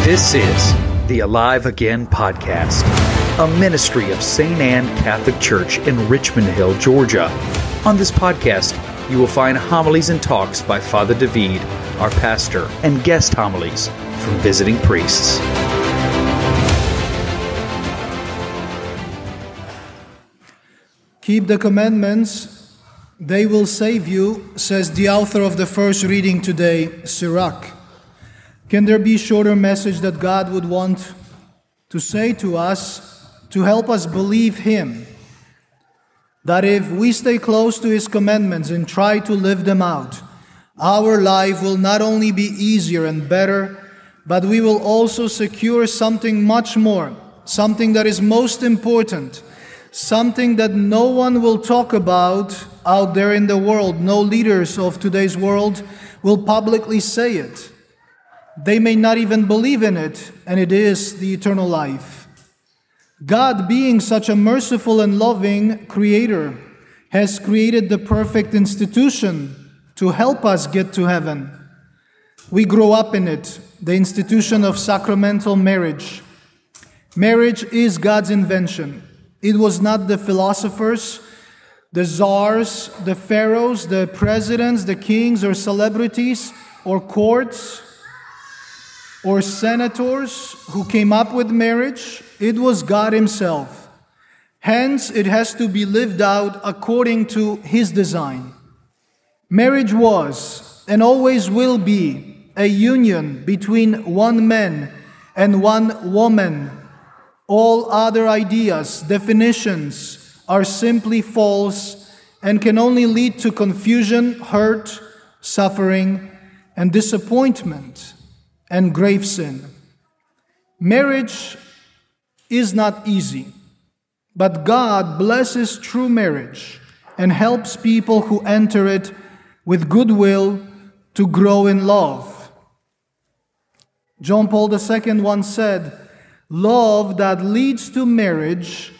This is the Alive Again podcast, a ministry of St. Anne Catholic Church in Richmond Hill, Georgia. On this podcast, you will find homilies and talks by Father David, our pastor, and guest homilies from visiting priests. Keep the commandments, they will save you, says the author of the first reading today, Sirach. Can there be a shorter message that God would want to say to us to help us believe Him? That if we stay close to His commandments and try to live them out, our life will not only be easier and better, but we will also secure something much more, something that is most important, something that no one will talk about out there in the world. No leaders of today's world will publicly say it. They may not even believe in it, and it is the eternal life. God, being such a merciful and loving Creator, has created the perfect institution to help us get to heaven. We grow up in it, the institution of sacramental marriage. Marriage is God's invention. It was not the philosophers, the czars, the pharaohs, the presidents, the kings, or celebrities, or courts, or senators who came up with marriage. It was God Himself. Hence, it has to be lived out according to His design. Marriage was, and always will be, a union between one man and one woman. All other ideas, definitions, are simply false and can only lead to confusion, hurt, suffering, and disappointment, and grave sin. Marriage is not easy, but God blesses true marriage and helps people who enter it with goodwill to grow in love. John Paul II once said, "Love that leads to marriage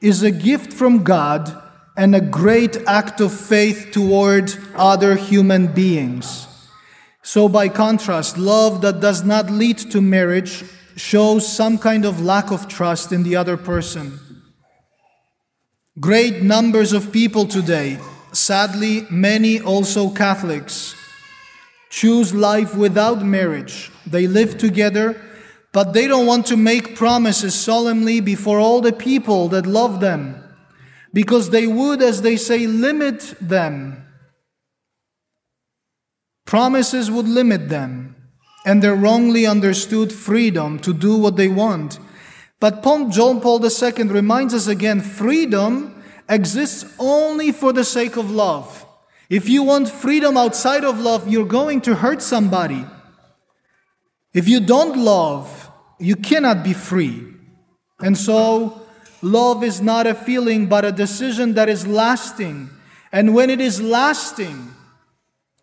is a gift from God and a great act of faith toward other human beings." So by contrast, love that does not lead to marriage shows some kind of lack of trust in the other person. Great numbers of people today, sadly many also Catholics, choose life without marriage. They live together, but they don't want to make promises solemnly before all the people that love them, because they would, as they say, limit them. Promises would limit them and their wrongly understood freedom to do what they want. But Pope John Paul II reminds us again, freedom exists only for the sake of love. If you want freedom outside of love, you're going to hurt somebody. If you don't love, you cannot be free. And so, love is not a feeling, but a decision that is lasting. And when it is lasting,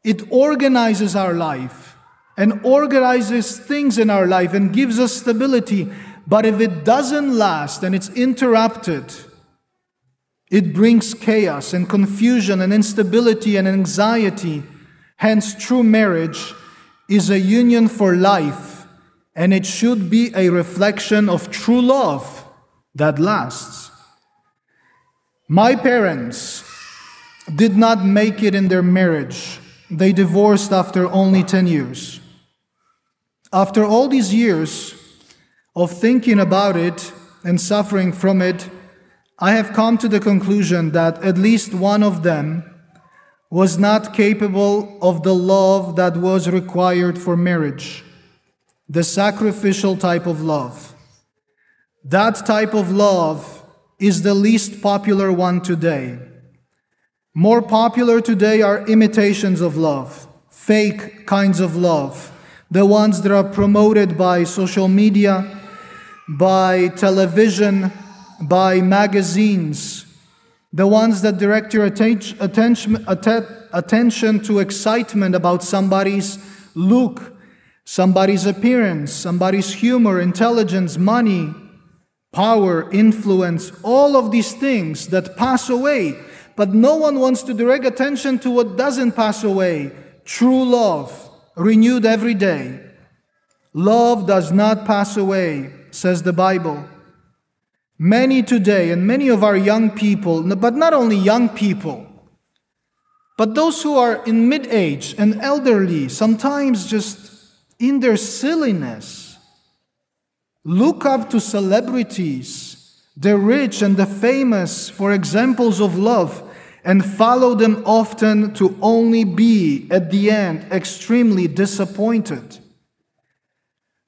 it organizes our life and organizes things in our life and gives us stability. But if it doesn't last and it's interrupted, it brings chaos and confusion and instability and anxiety. Hence, true marriage is a union for life, and it should be a reflection of true love that lasts. My parents did not make it in their marriage. They divorced after only 10 years. After all these years of thinking about it and suffering from it, I have come to the conclusion that at least one of them was not capable of the love that was required for marriage, the sacrificial type of love. That type of love is the least popular one today. More popular today are imitations of love, fake kinds of love, the ones that are promoted by social media, by television, by magazines, the ones that direct your attention to excitement about somebody's look, somebody's appearance, somebody's humor, intelligence, money, power, influence, all of these things that pass away. But no one wants to direct attention to what doesn't pass away. True love, renewed every day. Love does not pass away, says the Bible. Many today, and many of our young people, but not only young people, but those who are in mid-age and elderly, sometimes just in their silliness, look up to celebrities, the rich and the famous, for examples of love, and follow them often to only be, at the end, extremely disappointed.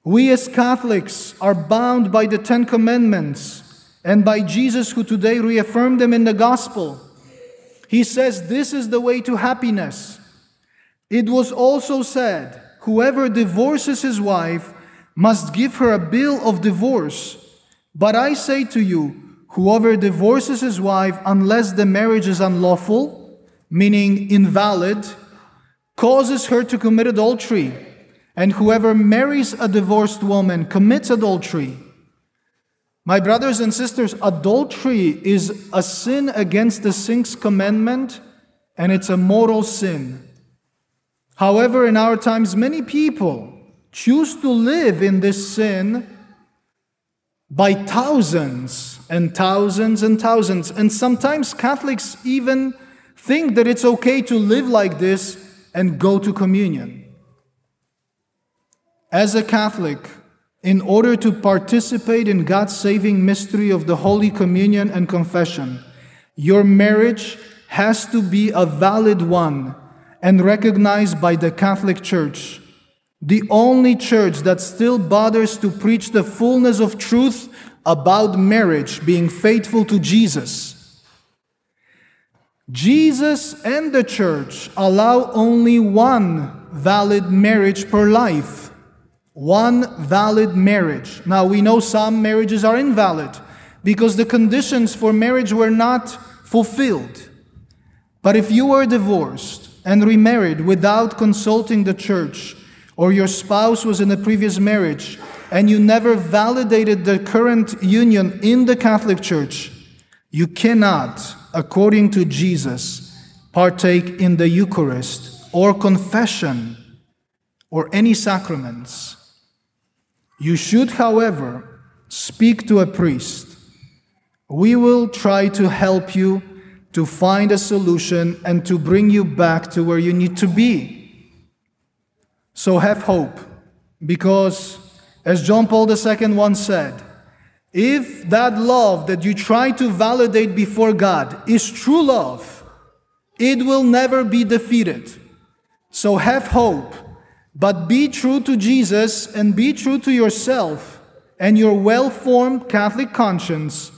We as Catholics are bound by the Ten Commandments and by Jesus, who today reaffirmed them in the Gospel. He says this is the way to happiness. It was also said, whoever divorces his wife must give her a bill of divorce. But I say to you, whoever divorces his wife unless the marriage is unlawful, meaning invalid, causes her to commit adultery. And whoever marries a divorced woman commits adultery. My brothers and sisters, adultery is a sin against the sixth commandment, and it's a mortal sin. However, in our times, many people choose to live in this sin by thousands and thousands and thousands. And sometimes Catholics even think that it's okay to live like this and go to communion. As a Catholic, in order to participate in God's saving mystery of the Holy Communion and Confession, your marriage has to be a valid one and recognized by the Catholic Church, the only church that still bothers to preach the fullness of truth about marriage, being faithful to Jesus. Jesus and the Church allow only one valid marriage per life. One valid marriage. Now, we know some marriages are invalid because the conditions for marriage were not fulfilled. But if you were divorced and remarried without consulting the church, or your spouse was in a previous marriage and you never validated the current union in the Catholic Church, you cannot, according to Jesus, partake in the Eucharist or confession or any sacraments. You should, however, speak to a priest. We will try to help you to find a solution and to bring you back to where you need to be. So have hope, because as John Paul II once said, if that love that you try to validate before God is true love, it will never be defeated. So have hope. But be true to Jesus and be true to yourself and your well-formed Catholic conscience.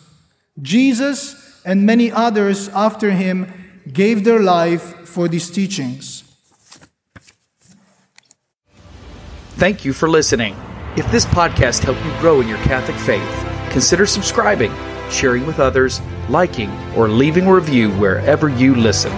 Jesus and many others after him gave their life for these teachings. Thank you for listening. If this podcast helped you grow in your Catholic faith, consider subscribing, sharing with others, liking, or leaving a review wherever you listen.